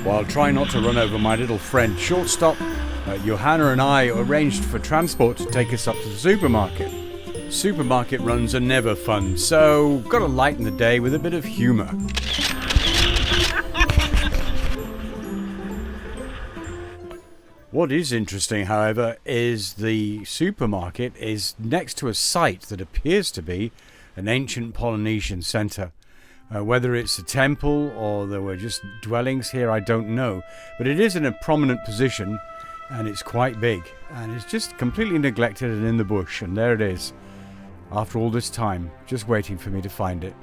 While trying not to run over my little friend Shortstop, Johanna and I arranged for transport to take us up to the supermarket. Supermarket runs are never fun, so gotta lighten the day with a bit of humour. What is interesting, however, is the supermarket is next to a site that appears to be an ancient Polynesian centre. Whether it's a temple or there were just dwellings here, I don't know. But it is in a prominent position and it's quite big. And it's just completely neglected and in the bush. And there it is. After all this time, just waiting for me to find it.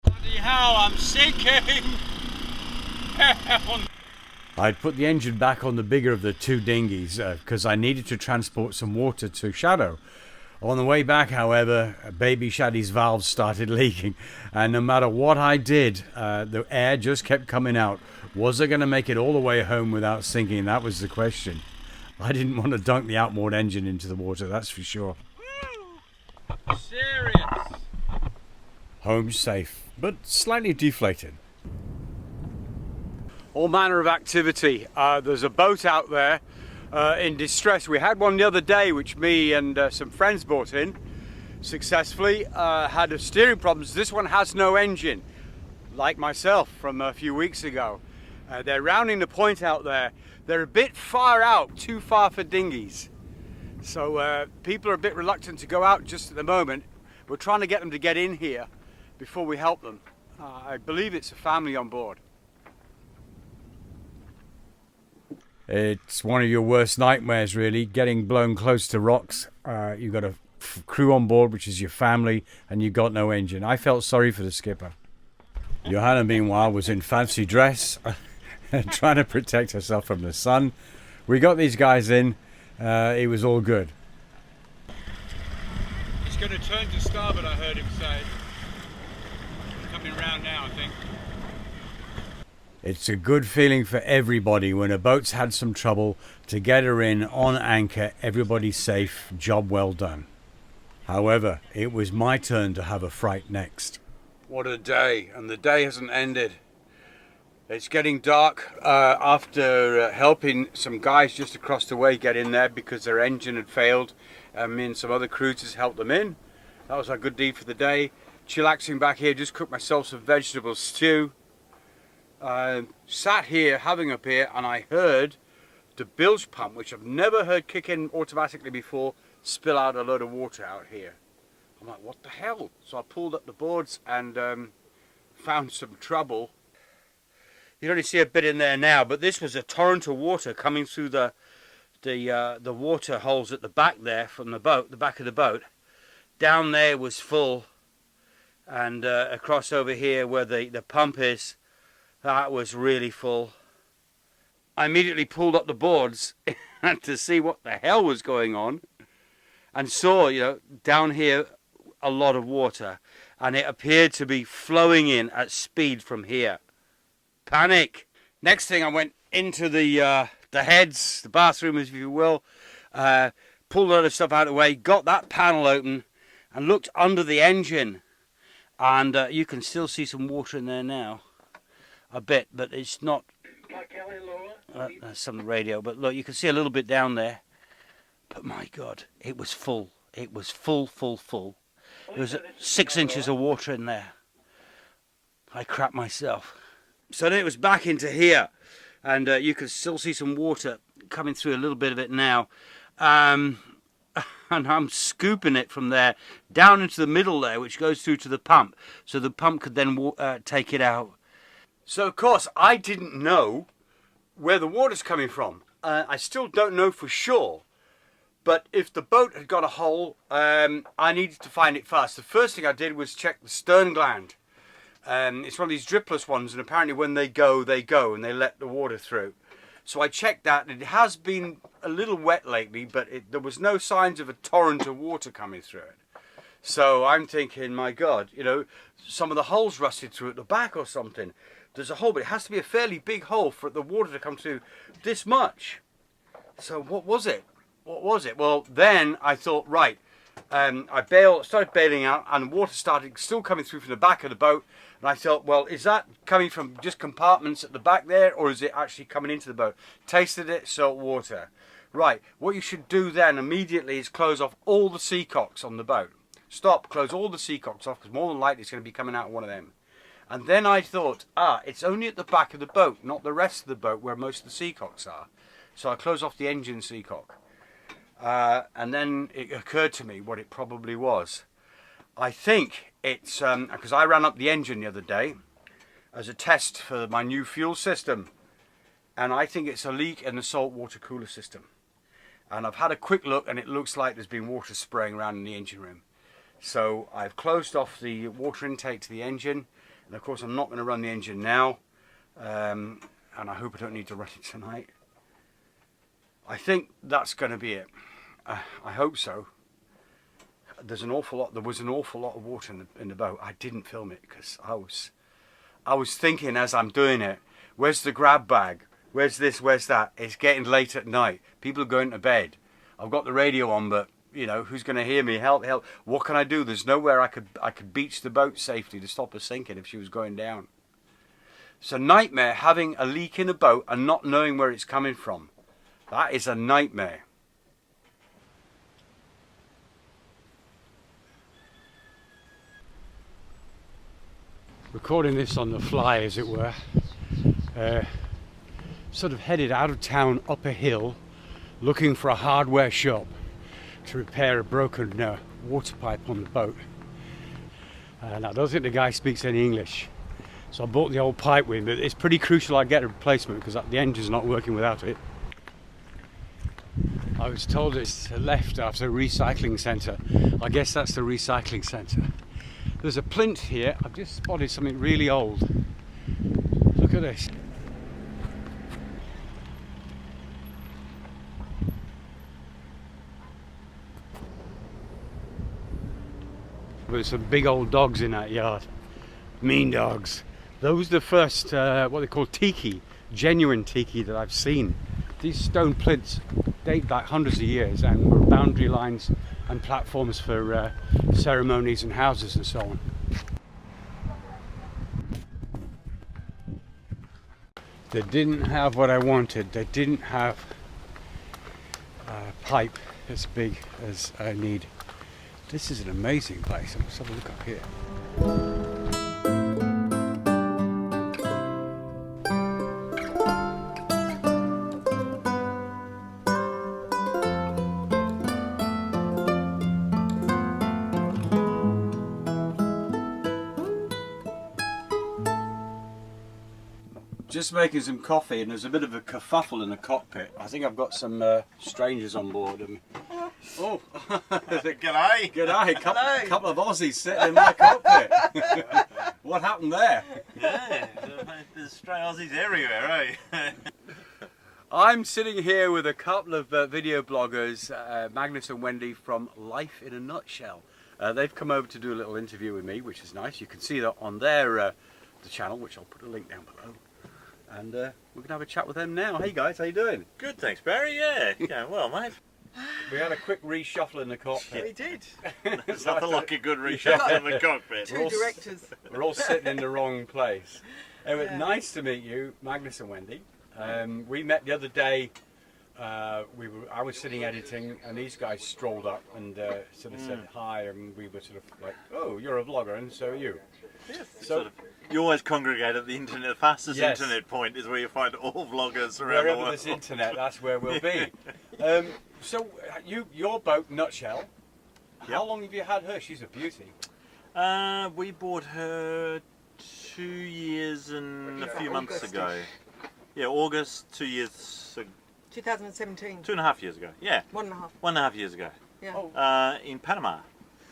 Bloody hell, I'm sinking! I'd put the engine back on the bigger of the two dinghies because I needed to transport some water to Shadow. On the way back, however, baby Shaddy's valves started leaking, and no matter what I did, the air just kept coming out. Was I going to make it all the way home without sinking? That was the question. I didn't want to dunk the outboard engine into the water, that's for sure. Serious? Home safe, but slightly deflated. All manner of activity. There's a boat out there in distress. We had one the other day which me and some friends brought in successfully. Had steering problems. This one has no engine, like myself from a few weeks ago. They're rounding the point out there. They're a bit far out, too far for dinghies. So people are a bit reluctant to go out just at the moment. We're trying to get them to get in here before we help them. I believe it's a family on board. It's one of your worst nightmares, really, getting blown close to rocks. You've got a crew on board, which is your family, and you've got no engine. I felt sorry for the skipper. Johanna, meanwhile, was in fancy dress, trying to protect herself from the sun. We got these guys in. It was all good. It's going to turn to starboard, I heard him say. Coming round now, I think. It's a good feeling for everybody when a boat's had some trouble to get her in on anchor, everybody's safe, job well done. However, it was my turn to have a fright next. What a day, and the day hasn't ended. It's getting dark after helping some guys just across the way get in there because their engine had failed. Me and some other cruisers helped them in. That was a good deed for the day. Chillaxing back here, just cooked myself some vegetable stew. Sat here, having up here, and I heard the bilge pump, which I've never heard kick in automatically before, spill out a load of water out here. I'm like, what the hell? So I pulled up the boards and found some trouble. You can only see a bit in there now, but this was a torrent of water coming through the water holes at the back there from the boat, the back of the boat. Down there was full, and across over here where the pump is, that was really full. I immediately pulled up the boards to see what the hell was going on, and saw, down here a lot of water, and it appeared to be flowing in at speed from here. Panic. Next thing, I went into the heads, the bathroom, if you will, pulled a lot of stuff out of the way, got that panel open, and looked under the engine, and you can still see some water in there now. A bit, but it's not. That's some of the radio, but look, you can see a little bit down there. But my God, it was full. It was full. There was 6 inches of water in there. I crapped myself. So then it was back into here, and you can still see some water coming through, a little bit of it now. And I'm scooping it from there down into the middle there, which goes through to the pump, so the pump could then take it out. So, of course, I didn't know where the water's coming from. I still don't know for sure. But if the boat had got a hole, I needed to find it fast. The first thing I did was check the stern gland. It's one of these dripless ones, and apparently when they go, and they let the water through. So I checked that, and it has been a little wet lately, but there was no signs of a torrent of water coming through it. So I'm thinking, my God, some of the holes rusted through at the back or something. There's a hole, but it has to be a fairly big hole for the water to come through this much. So what was it? what was it? Well, then I thought, right, I started bailing out, and water started still coming through from the back of the boat. And I thought, well, is that coming from just compartments at the back there, or is it actually coming into the boat? Tasted it, salt water. Right, what you should do then immediately is close off all the seacocks on the boat. Stop, close all the seacocks off, because more than likely it's going to be coming out of one of them. And then I thought, it's only at the back of the boat, not the rest of the boat where most of the seacocks are. So I close off the engine seacock. And then it occurred to me what it probably was. I think it's, because I ran up the engine the other day as a test for my new fuel system. And I think it's a leak in the salt water cooler system. And I've had a quick look, and it looks like there's been water spraying around in the engine room. So I've closed off the water intake to the engine, and of course I'm not going to run the engine now, and I hope I don't need to run it tonight. I think that's going to be it. I hope so. There was an awful lot of water in the boat. I didn't film it because I was thinking as I'm doing it, where's the grab bag? Where's this, where's that? It's getting late at night. People are going to bed. I've got the radio on, but, you know, who's going to hear me? Help, help. What can I do? There's nowhere I could beach the boat safely to stop her sinking if she was going down. It's a nightmare having a leak in a boat and not knowing where it's coming from. That is a nightmare. Recording this on the fly, as it were. Sort of headed out of town up a hill looking for a hardware shop to repair a broken water pipe on the boat. And I don't think the guy speaks any English, so I bought the old pipe with me. But it's pretty crucial I get a replacement because the engine's not working without it. I was told it's left after a recycling centre. I guess that's the recycling centre. There's a plinth here. I've just spotted something really old. Look at this. There's some big old dogs in that yard. Mean dogs. Those are the first, what they call tiki, genuine tiki that I've seen. These stone plinths date back hundreds of years and were boundary lines and platforms for ceremonies and houses and so on. They didn't have what I wanted. They didn't have a pipe as big as I need. This is an amazing place. Let's have a look up here. Just making some coffee, and there's a bit of a kerfuffle in the cockpit. I think I've got some strangers on board. Oh, G'day. G'day. Couple of Aussies sitting in my cockpit. What happened there? Yeah, there's stray Aussies everywhere, eh? I'm sitting here with a couple of video bloggers, Magnus and Wendy from Life in a Nutshell. They've come over to do a little interview with me, which is nice. You can see that on their the channel, which I'll put a link down below. And we're going to have a chat with them now. Hey guys, how you doing? Good, thanks Barry, yeah. Going well, mate. We had a quick reshuffle in the cockpit. We did. There's nothing like a good reshuffle in the cockpit. Two directors. We're all sitting in the wrong place. Anyway, Yeah. nice to meet you, Magnus and Wendy. We met the other day. I was sitting editing, and these guys strolled up and sort of said hi, and we were sort of like, "Oh, you're a vlogger, and so are you." Yes. So You always congregate at the internet. The fastest Yes. internet point is where you find all vloggers around the wherever world. there's internet, that's where we'll be. So your boat, Nutshell. How long have you had her? She's a beauty. We bought her 2 years and a few months ago. Yeah, August, 2 years ago. 2017. 2.5 years ago. Yeah. 1.5. 1.5 years ago. Yeah. Oh. In Panama.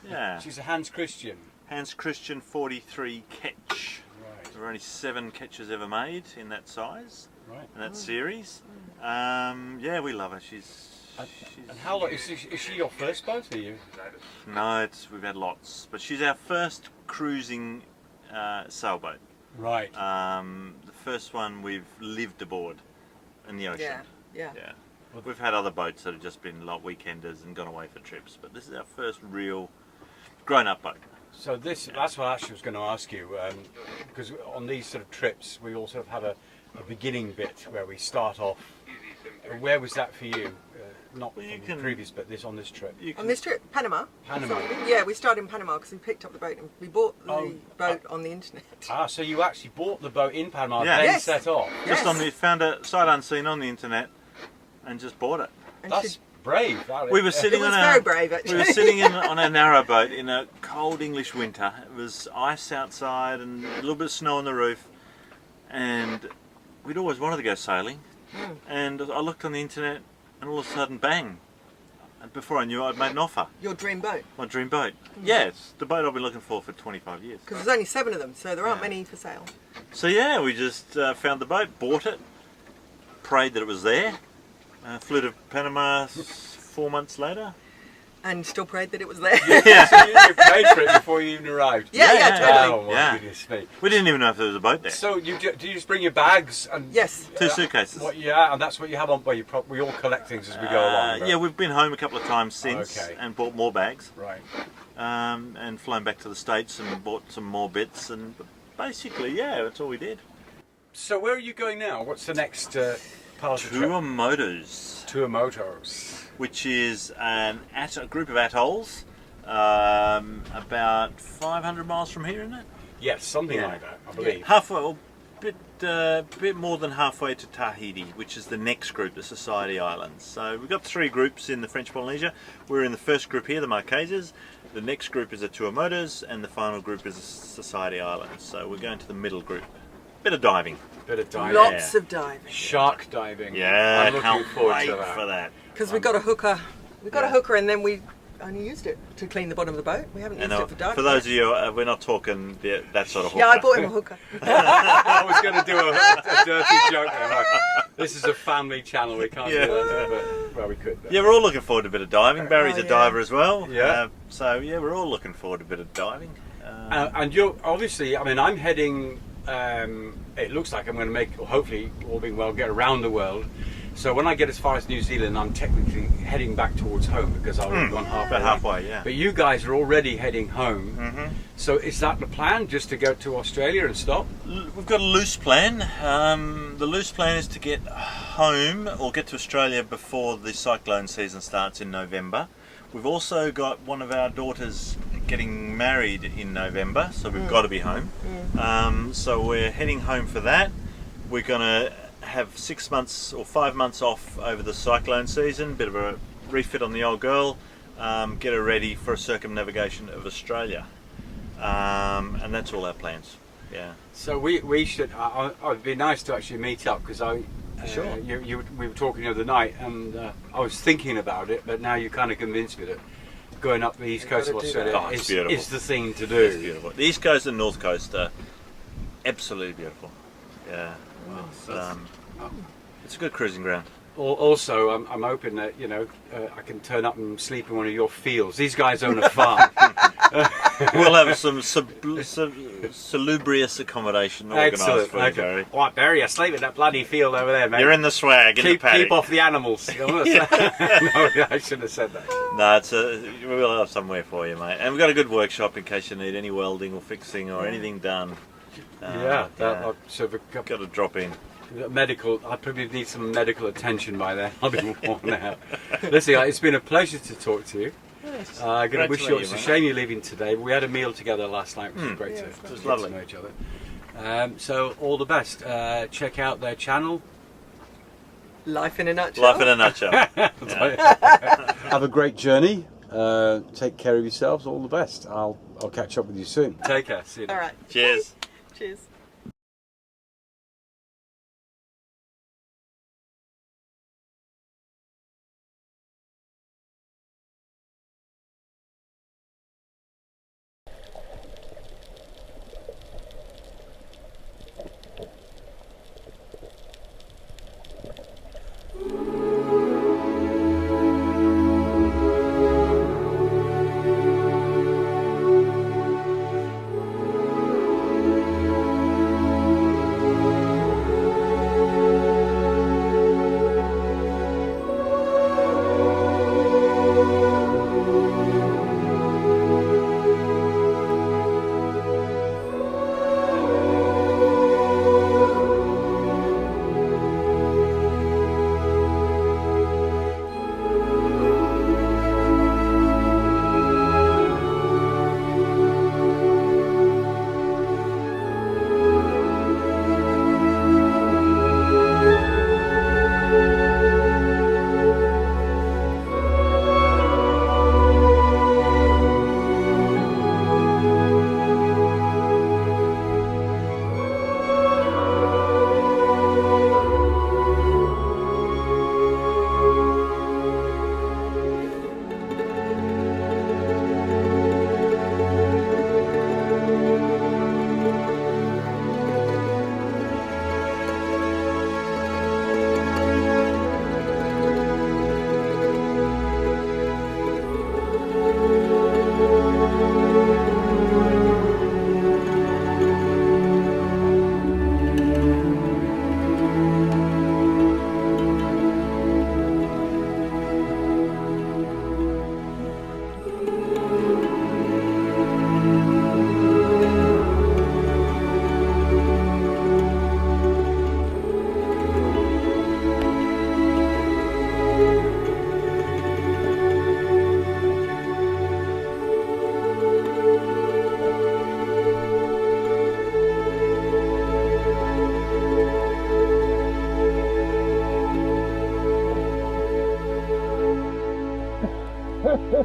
Yeah. She's a Hans Christian. Hans Christian 43 catch. Right. There were only 7 catches ever made in that size, Right. in that series. Yeah, we love her. She's And how long is she your first boat? Are you? No, we've had lots, but she's our first cruising sailboat. Right. The first one we've lived aboard in the ocean. Yeah. Yeah. We've had other boats that have just been like weekenders and gone away for trips, but this is our first real grown-up boat. So that's what I actually was going to ask you, because on these sort of trips we also have a beginning bit where we start off. Where was that for you? Not Well, from the previous, but on this trip. On this trip, Panama. Panama. Yeah, we started in Panama because we picked up the boat and we bought the boat on the internet. Ah, so you actually bought the boat in Panama, Yeah. then Yes. set off. Just Yes. found a sight unseen on the internet and just bought it. And That's brave. That We were is. sitting It was on very brave, actually. We were sitting on a narrow boat in a cold English winter. It was ice outside and a little bit of snow on the roof, and we'd always wanted to go sailing. And I looked on the internet, and all of a sudden, bang! And before I knew it, I'd made an offer. Your dream boat. My dream boat. Yeah, it's the boat I've been looking for 25 years. Because there's only 7 of them, so there aren't Yeah. many for sale. So yeah, we just found the boat, bought it, prayed that it was there, flew to Panama 4 months later. And still prayed that it was there. So you paid for it before you even arrived. Yeah, totally. Oh my Yeah. goodness me. We didn't even know if there was a boat there. So do you just bring your bags and Yes. 2 suitcases. Yeah, and that's what you have on. Well, we all collect things as we go along. Yeah, we've been home a couple of times since Okay. and bought more bags, Right. and flown back to the States and bought some more bits, and basically, yeah, that's all we did. So where are you going now? What's the next part of the trip? Tuamotus, Tuamotus. which is a group of atolls, about 500 miles from here, isn't it? Yes, something Yeah. like that, I believe. Halfway, or bit more than halfway to Tahiti, which is the next group, the Society Islands. So we've got 3 groups in the French Polynesia. We're in the first group here, the Marquesas. The next group is the Tuamotus, and the final group is the Society Islands. So we're going to the middle group. Bit of diving. Bit of diving. Lots of diving. Shark diving. Yeah, I'm looking can't forward wait to that. for that. Because we got a hooker. We got a Yeah. hooker and then we only used it to clean the bottom of the boat. We haven't used And it for diving. for those of you, we're not talking that sort of hooker. Yeah, I bought him a hooker. I was going to do a dirty joke there. Like, this is a family channel, we can't Yeah. do that. But, well, we could. But. Yeah, we're all looking forward to a bit of diving. Barry's Oh, a yeah. diver as well. Yeah. So yeah, we're all looking forward to a bit of diving. And you're obviously, I mean, I'm heading, it looks like I'm going to make, or hopefully, all being well, get around the world. So when I get as far as New Zealand, I'm technically heading back towards home because I've already gone halfway. About halfway, yeah. But you guys are already heading home. Mm-hmm. So is that the plan, just to go to Australia and stop? We've got a loose plan. The loose plan is to get home or get to Australia before the cyclone season starts in November. We've also got one of our daughters getting married in November, so we've got to be home. So we're heading home for that. We're going to have 6 months or 5 months off over the cyclone season, bit of a refit on the old girl, get her ready for a circumnavigation of Australia. And that's all our plans. Yeah. So we should. It'd be nice to actually meet up because Sure. we were talking the other night, and I was thinking about it, but now you kind of convinced me that going up the east coast of gotta do Australia that. Oh, it's beautiful. is the thing to do. It's beautiful. The east coast and north coast are absolutely beautiful. Yeah. It's a good cruising ground. Also, I'm hoping that I can turn up and sleep in one of your fields. These guys own a farm. We'll have some salubrious accommation organised Excellent. for you, Barry. Right, Barry, I sleep in that bloody field over there, mate. You're in the swag, in the paddock. Keep off the animals. No, I shouldn't have said that. No, we'll have somewhere for you, mate. And we've got a good workshop in case you need any welding or fixing or anything done. So we've Got to drop in. medical. I probably need some medical attention by then. I'll be worn out. Listen, it's been a pleasure to talk to you. I'm going to wish you. It's a shame you're leaving today. But we had a meal together last night, which was great to it was get lovely. to know each other. So all the best. Check out their channel. Life in a nutshell. Life in a nutshell. Have a great journey. Take care of yourselves. All the best. I'll catch up with you soon. Take care. See you. All right. Cheers. Cheers. Me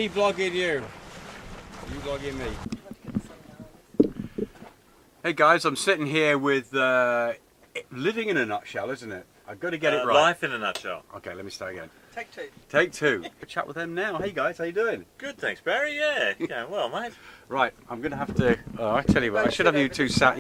vlogging you vlogging me. Hey guys, I'm sitting here with living in a nutshell, isn't it? I've got to get it right. Life in a nutshell. Okay, let me start again. Take two. Take two. Chat with them now. Hey guys, how you doing? Good, thanks, Barry. Yeah, going well, mate. Right, I'm going to have to. I tell you what, I should have you two sat